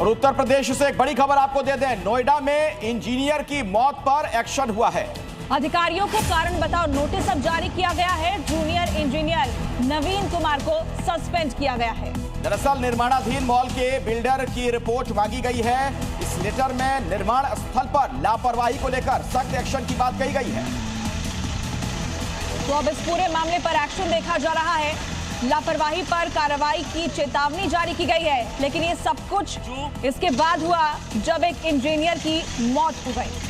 और उत्तर प्रदेश से एक बड़ी खबर आपको दे दें, नोएडा में इंजीनियर की मौत पर एक्शन हुआ है। अधिकारियों को कारण बताओ नोटिस अब जारी किया गया है। जूनियर इंजीनियर नवीन कुमार को सस्पेंड किया गया है। दरअसल निर्माणाधीन मॉल के बिल्डर की रिपोर्ट मांगी गई है। इस लेटर में निर्माण स्थल पर लापरवाही को लेकर सख्त एक्शन की बात कही गई है। तो अब इस पूरे मामले पर एक्शन देखा जा रहा है। लापरवाही पर कार्रवाई की चेतावनी जारी की गई है, लेकिन ये सब कुछ इसके बाद हुआ जब एक इंजीनियर की मौत हो गई।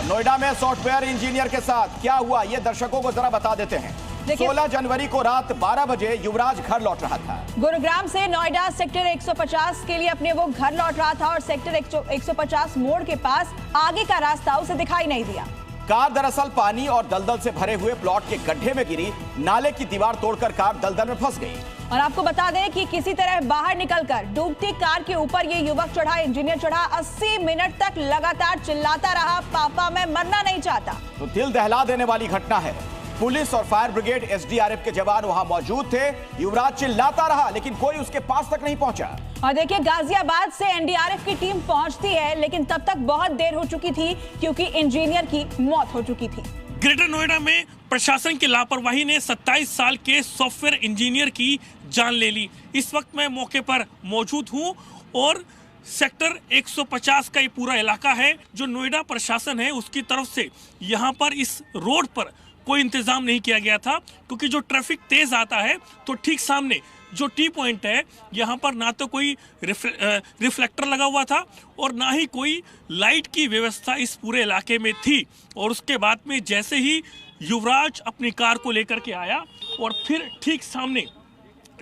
नोएडा में सॉफ्टवेयर इंजीनियर के साथ क्या हुआ, ये दर्शकों को जरा बता देते हैं। 16 जनवरी को रात 12 बजे युवराज घर लौट रहा था। गुरुग्राम से नोएडा सेक्टर 150 के लिए अपने वो घर लौट रहा था और सेक्टर 150 मोड़ के पास आगे का रास्ता उसे दिखाई नहीं दिया। कार दरअसल पानी और दलदल से भरे हुए प्लॉट के गड्ढे में गिरी। नाले की दीवार तोड़कर कार दलदल में फंस गई। और आपको बता दें कि किसी तरह बाहर निकलकर डूबती कार के ऊपर ये युवक चढ़ा, इंजीनियर चढ़ा। 80 मिनट तक लगातार चिल्लाता रहा, पापा मैं मरना नहीं चाहता। तो दिल दहला देने वाली घटना है। पुलिस और फायर ब्रिगेड, एसडीआरएफ के जवान वहां मौजूद थे। युवराज चिल्लाता रहा लेकिन कोई उसके पास तक नहीं पहुंचा। और देखिए, गाजियाबाद से एनडीआरएफ की टीम पहुंचती है, लेकिन तब तक बहुत देर हो चुकी थी क्योंकि इंजीनियर की मौत हो चुकी थी। ग्रेटर नोएडा में प्रशासन की लापरवाही ने 27 साल के सॉफ्टवेयर इंजीनियर की जान ले ली। इस वक्त मैं मौके पर मौजूद हूं और सेक्टर 150 का ये पूरा इलाका है जो नोएडा प्रशासन है उसकी तरफ से यहाँ पर इस रोड पर कोई इंतजाम नहीं किया गया था, क्योंकि जो ट्रैफिक तेज आता है तो ठीक सामने जो टी पॉइंट है यहाँ पर ना तो कोई रिफ्लेक्टर लगा हुआ था और ना ही कोई लाइट की व्यवस्था इस पूरे इलाके में थी। और उसके बाद में जैसे ही युवराज अपनी कार को लेकर के आया और फिर ठीक सामने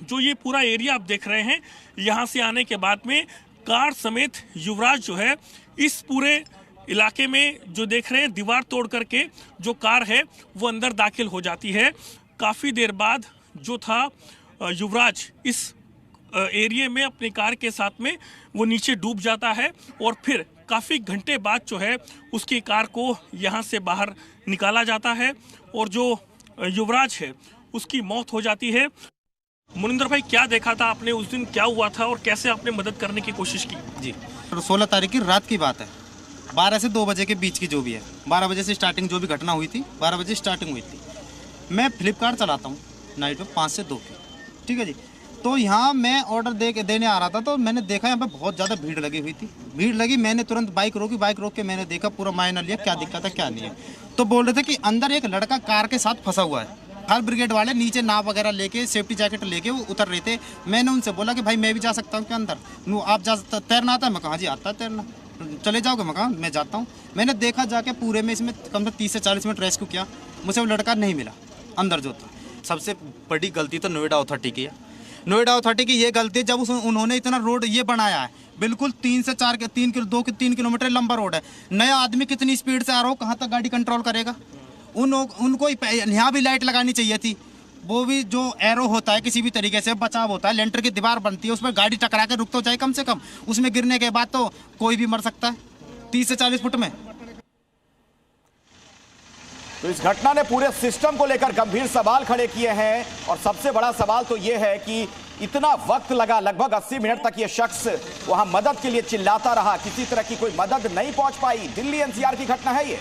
जो ये पूरा एरिया आप देख रहे हैं, यहाँ से आने के बाद में कार समेत युवराज जो है इस पूरे इलाके में जो देख रहे हैं दीवार तोड़ करके जो कार है वो अंदर दाखिल हो जाती है। काफ़ी देर बाद जो था युवराज इस एरिया में अपनी कार के साथ में वो नीचे डूब जाता है और फिर काफ़ी घंटे बाद जो है उसकी कार को यहाँ से बाहर निकाला जाता है और जो युवराज है उसकी मौत हो जाती है। मुनिंदर भाई, क्या देखा था आपने उस दिन, क्या हुआ था और कैसे आपने मदद करने की कोशिश की? जी, 16 तारीख की रात की बात है। 12 से 2 बजे के बीच की जो भी है, 12 बजे से स्टार्टिंग जो भी घटना हुई थी, 12 बजे स्टार्टिंग हुई थी। मैं फ्लिपकार्ट चलाता हूँ नाइट में 5 से 2 की, ठीक है जी। तो यहाँ मैं ऑर्डर देने आ रहा था तो मैंने देखा यहाँ पे बहुत ज़्यादा भीड़ लगी हुई थी। भीड़ लगी, मैंने तुरंत बाइक रोकी, बाइक रोक के मैंने देखा, पूरा मायना लिया क्या दिक्कत है क्या नहीं है। तो बोल रहे थे कि अंदर एक लड़का कार के साथ फंसा हुआ है। फायर ब्रिगेड वाले नीचे नाव वगैरह लेके, सेफ्टी जैकेट लेके वो उतर रहे थे। मैंने उनसे बोला कि भाई मैं भी जा सकता हूँ क्या अंदर? आप तैरना आता है? मैं कहा जी आता है तैरना। चले जाओगे? मैं कहा मैं जाता हूँ। मैंने देखा जाके पूरे में इसमें कम से 30 से 40 मिनट रेस्क्यू किया, मुझे वो लड़का नहीं मिला अंदर जो था। सबसे बड़ी गलती तो नोएडा अथॉरिटी की है। नोएडा अथॉरिटी की ये गलती है जब उन्होंने इतना रोड ये बनाया है, बिल्कुल 3 से 4 3 किलोमीटर लंबा रोड है। नया आदमी कितनी स्पीड से आ रहा हो, कहाँ तक गाड़ी कंट्रोल करेगा? उनको यहाँ भी लाइट लगानी चाहिए थी। वो भी जो एरो होता है किसी भी तरीके से बचाव होता है, लेंटर की दीवार बनती है, उसमें गाड़ी टकरा के रुक तो जाए कम से कम। उसमें गिरने के बाद तो कोई भी मर सकता है 30 से 40 फुट में। तो इस घटना ने पूरे सिस्टम को लेकर गंभीर सवाल खड़े किए हैं और सबसे बड़ा सवाल तो यह है कि इतना वक्त लगा, लगभग 80 मिनट तक यह शख्स वहां मदद के लिए चिल्लाता रहा, किसी तरह की कोई मदद नहीं पहुंच पाई। दिल्ली एनसीआर की घटना है ये।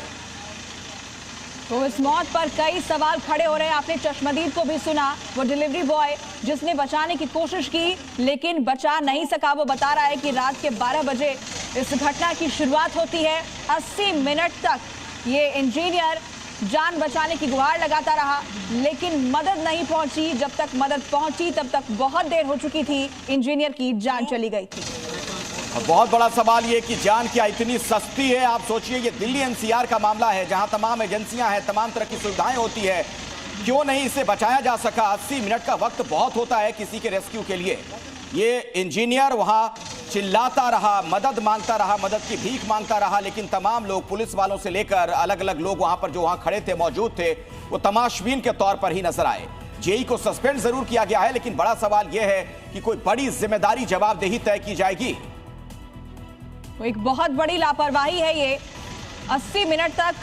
तो इस मौत पर कई सवाल खड़े हो रहे हैं। आपने चश्मदीद को भी सुना, वो डिलीवरी बॉय जिसने बचाने की कोशिश की लेकिन बचा नहीं सका। वो बता रहा है कि रात के 12 बजे इस घटना की शुरुआत होती है। 80 मिनट तक ये इंजीनियर जान बचाने की गुहार लगाता रहा लेकिन मदद नहीं पहुंची। जब तक मदद पहुंची तब तक बहुत देर हो चुकी थी, इंजीनियर की जान चली गई थी। बहुत बड़ा सवाल ये कि जान क्या इतनी सस्ती है? आप सोचिए, ये दिल्ली एनसीआर का मामला है जहां तमाम एजेंसियां हैं, तमाम तरह की सुविधाएं होती है, क्यों नहीं इसे बचाया जा सका? 80 मिनट का वक्त बहुत होता है किसी के रेस्क्यू के लिए। ये इंजीनियर वहां चिल्लाता रहा, मदद मांगता रहा, मदद की भीख मांगता रहा, लेकिन तमाम लोग, पुलिस वालों से लेकर अलग अलग लोग वहां पर जो वहां खड़े थे, मौजूद थे, वो तमाशबीन के तौर पर ही नजर आए। जेई को सस्पेंड जरूर किया गया है, लेकिन बड़ा सवाल यह है कि कोई बड़ी जिम्मेदारी, जवाबदेही तय की जाएगी। एक बहुत बड़ी लापरवाही है ये। 80 मिनट तक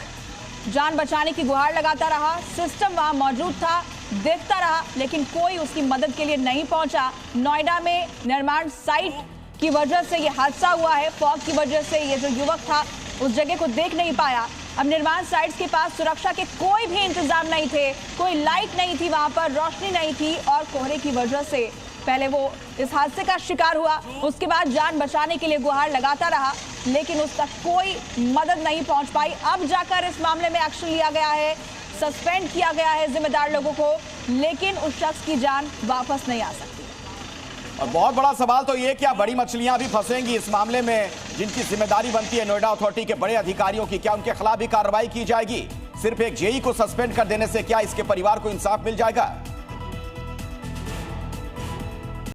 जान बचाने की गुहार लगाता रहा, सिस्टम वहां मौजूद था, देखता रहा, लेकिन कोई उसकी मदद के लिए नहीं पहुंचा। नोएडा में निर्माण साइट की वजह से यह हादसा हुआ है। फॉग की वजह से ये जो युवक था उस जगह को देख नहीं पाया। अब निर्माण साइट्स के पास सुरक्षा के कोई भी इंतजाम नहीं थे, कोई लाइट नहीं थी, वहां पर रोशनी नहीं थी और कोहरे की वजह से पहले वो इस हादसे का शिकार हुआ। उसके बाद जान बचाने के लिए गुहार लगाता रहा, लेकिन उस तक कोई मदद नहीं पहुंच पाई। अब जाकर इस मामले में एक्शन लिया गया है, सस्पेंड किया गया है जिम्मेदार लोगों को, लेकिन उस शख्स की जान वापस नहीं आ सकती। और बहुत बड़ा सवाल तो ये क्या बड़ी मछलियां भी फंसेंगी इस मामले में, जिनकी जिम्मेदारी बनती है नोएडा अथॉरिटी के बड़े अधिकारियों की? क्या उनके खिलाफ भी कार्रवाई की जाएगी? सिर्फ एक जेई को सस्पेंड कर देने से क्या इसके परिवार को इंसाफ मिल जाएगा?